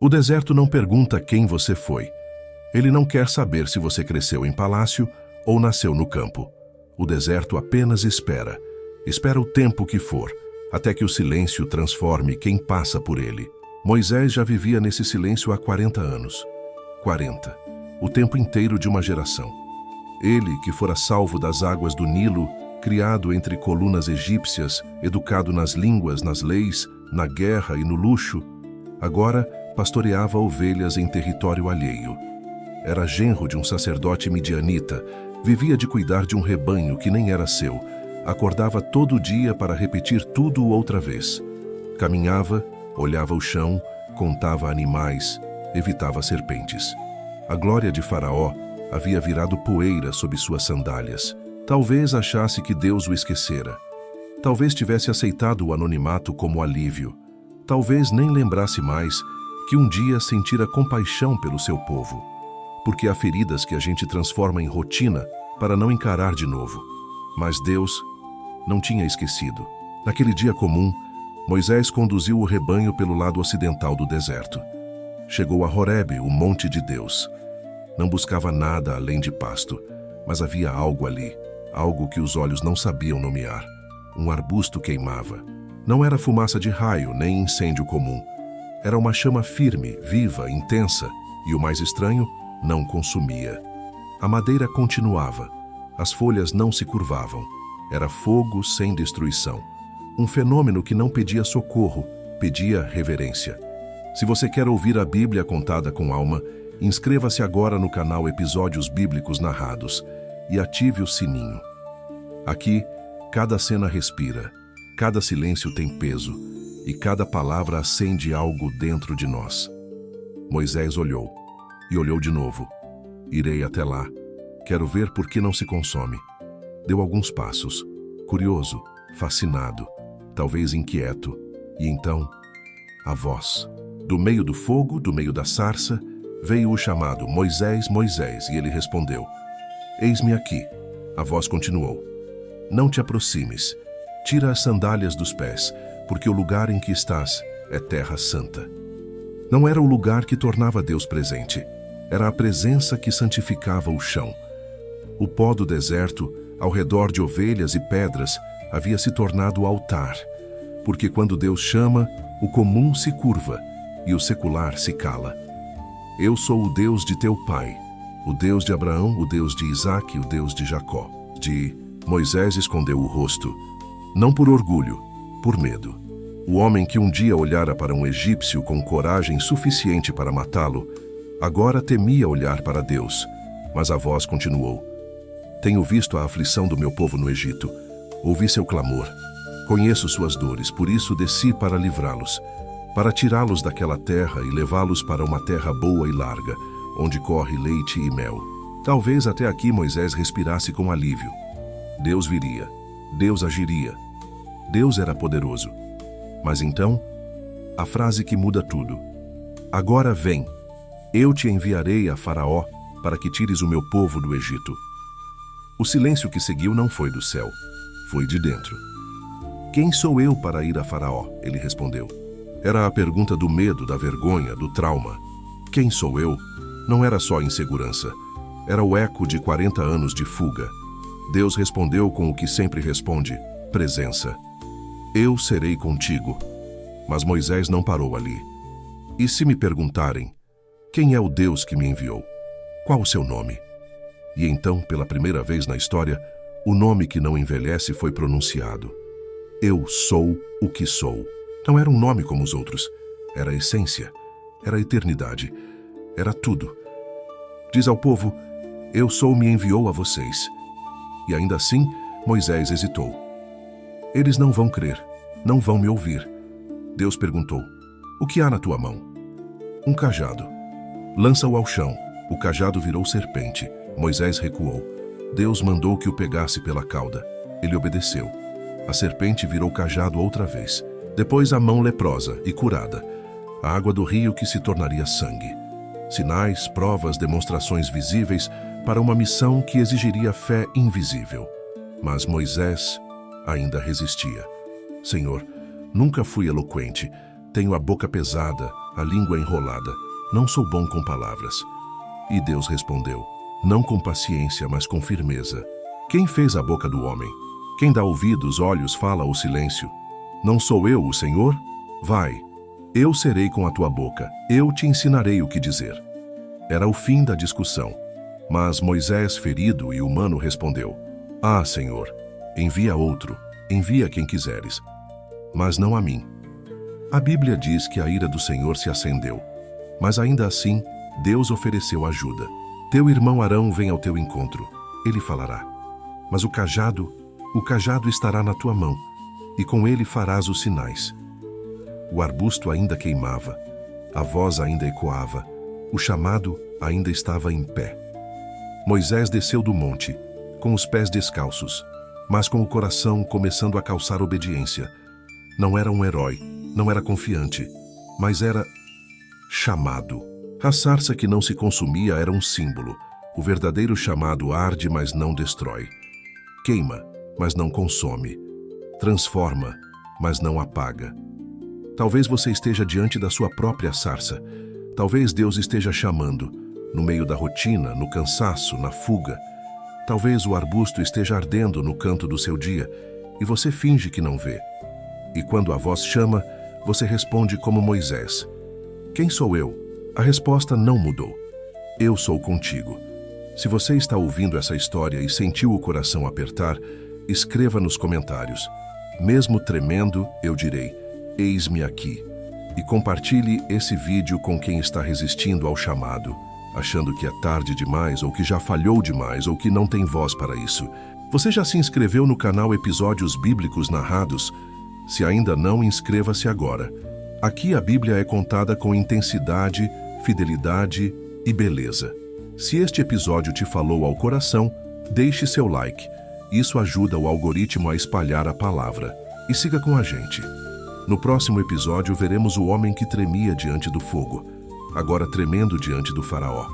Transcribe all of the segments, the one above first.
O deserto não pergunta quem você foi. Ele não quer saber se você cresceu em palácio ou nasceu no campo. O deserto apenas espera. Espera o tempo que for, até que o silêncio transforme quem passa por ele. Moisés já vivia nesse silêncio há 40 anos. 40. O tempo inteiro de uma geração. Ele, que fora salvo das águas do Nilo, criado entre colunas egípcias, educado nas línguas, nas leis, na guerra e no luxo, agora pastoreava ovelhas em território alheio. Era genro de um sacerdote midianita, vivia de cuidar de um rebanho que nem era seu, acordava todo dia para repetir tudo outra vez. Caminhava, olhava o chão, contava animais, evitava serpentes. A glória de Faraó havia virado poeira sob suas sandálias. Talvez achasse que Deus o esquecera. Talvez tivesse aceitado o anonimato como alívio. Talvez nem lembrasse mais que um dia sentira compaixão pelo seu povo. Porque há feridas que a gente transforma em rotina para não encarar de novo. Mas Deus não tinha esquecido. Naquele dia comum, Moisés conduziu o rebanho pelo lado ocidental do deserto. Chegou a Horebe, o monte de Deus. Não buscava nada além de pasto, mas havia algo ali, algo que os olhos não sabiam nomear. Um arbusto queimava. Não era fumaça de raio, nem incêndio comum. Era uma chama firme, viva, intensa, e o mais estranho, não consumia. A madeira continuava. As folhas não se curvavam. Era fogo sem destruição. Um fenômeno que não pedia socorro, pedia reverência. Se você quer ouvir a Bíblia contada com alma, inscreva-se agora no canal Episódios Bíblicos Narrados e ative o sininho. Aqui, cada cena respira, cada silêncio tem peso e cada palavra acende algo dentro de nós. Moisés olhou e olhou de novo. Irei até lá. Quero ver por que não se consome. Deu alguns passos, curioso, fascinado, talvez inquieto. E então, a voz. Do meio do fogo, do meio da sarça, veio o chamado: Moisés, Moisés, e ele respondeu: Eis-me aqui. A voz continuou: Não te aproximes. Tira as sandálias dos pés, porque o lugar em que estás é terra santa. Não era o lugar que tornava Deus presente. Era a presença que santificava o chão. O pó do deserto, ao redor de ovelhas e pedras, havia se tornado altar, porque quando Deus chama, o comum se curva e o secular se cala. Eu sou o Deus de teu pai, o Deus de Abraão, o Deus de Isaque, o Deus de Jacó. Moisés escondeu o rosto, não por orgulho, por medo. O homem que um dia olhara para um egípcio com coragem suficiente para matá-lo, agora temia olhar para Deus, mas a voz continuou: Tenho visto a aflição do meu povo no Egito, ouvi seu clamor, conheço suas dores, por isso desci para livrá-los, para tirá-los daquela terra e levá-los para uma terra boa e larga, onde corre leite e mel. Talvez até aqui Moisés respirasse com alívio. Deus viria, Deus agiria, Deus era poderoso. Mas então, a frase que muda tudo: Agora vem, eu te enviarei a Faraó para que tires o meu povo do Egito. O silêncio que seguiu não foi do céu, foi de dentro. Quem sou eu para ir a Faraó? Ele respondeu. Era a pergunta do medo, da vergonha, do trauma. Quem sou eu? Não era só insegurança. Era o eco de 40 anos de fuga. Deus respondeu com o que sempre responde: presença. Eu serei contigo. Mas Moisés não parou ali. E se me perguntarem: quem é o Deus que me enviou? Qual o seu nome? E então, pela primeira vez na história, o nome que não envelhece foi pronunciado. Eu sou o que sou. Não era um nome como os outros. Era a essência. Era a eternidade. Era tudo. Diz ao povo: eu sou me enviou a vocês. E ainda assim, Moisés hesitou. Eles não vão crer. Não vão me ouvir. Deus perguntou: o que há na tua mão? Um cajado. Lança-o ao chão. O cajado virou serpente. Moisés recuou. Deus mandou que o pegasse pela cauda. Ele obedeceu. A serpente virou cajado outra vez. Depois a mão leprosa e curada. A água do rio que se tornaria sangue. Sinais, provas, demonstrações visíveis para uma missão que exigiria fé invisível. Mas Moisés ainda resistia. Senhor, nunca fui eloquente, Tenho a boca pesada, a língua enrolada. Não sou bom com palavras. E Deus respondeu, não com paciência, mas com firmeza. Quem fez a boca do homem? Quem dá ouvidos, olhos, fala ou silêncio? Não sou eu, o Senhor? Vai, eu serei com a tua boca, eu te ensinarei o que dizer. Era o fim da discussão. Mas Moisés, ferido e humano, respondeu, ah, Senhor, envia outro, envia quem quiseres, mas não a mim. A Bíblia diz que a ira do Senhor se acendeu, mas ainda assim, Deus ofereceu ajuda. Teu irmão Arão vem ao teu encontro, ele falará. Mas o cajado estará na tua mão, e com ele farás os sinais. O arbusto ainda queimava, a voz ainda ecoava, o chamado ainda estava em pé. Moisés desceu do monte, com os pés descalços, mas com o coração começando a calçar obediência. Não era um herói, não era confiante, mas era chamado. A sarça que não se consumia era um símbolo. O verdadeiro chamado arde, mas não destrói. Queima, mas não consome. Transforma, mas não apaga. Talvez você esteja diante da sua própria sarça. Talvez Deus esteja chamando, no meio da rotina, no cansaço, na fuga. Talvez o arbusto esteja ardendo no canto do seu dia e você finge que não vê. E quando a voz chama, você responde como Moisés. Quem sou eu? A resposta não mudou. Eu sou contigo. Se você está ouvindo essa história e sentiu o coração apertar, escreva nos comentários. Mesmo tremendo, eu direi, eis-me aqui. E compartilhe esse vídeo com quem está resistindo ao chamado, achando que é tarde demais, ou que já falhou demais, ou que não tem voz para isso. Você já se inscreveu no canal Episódios Bíblicos Narrados? Se ainda não, inscreva-se agora. Aqui a Bíblia é contada com intensidade, fidelidade e beleza. Se este episódio te falou ao coração, deixe seu like. Isso ajuda o algoritmo a espalhar a palavra. E siga com a gente. No próximo episódio veremos o homem que tremia diante do fogo, agora tremendo diante do faraó,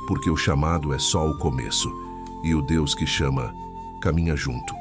porque o chamado é só o começo, e o Deus que chama caminha junto.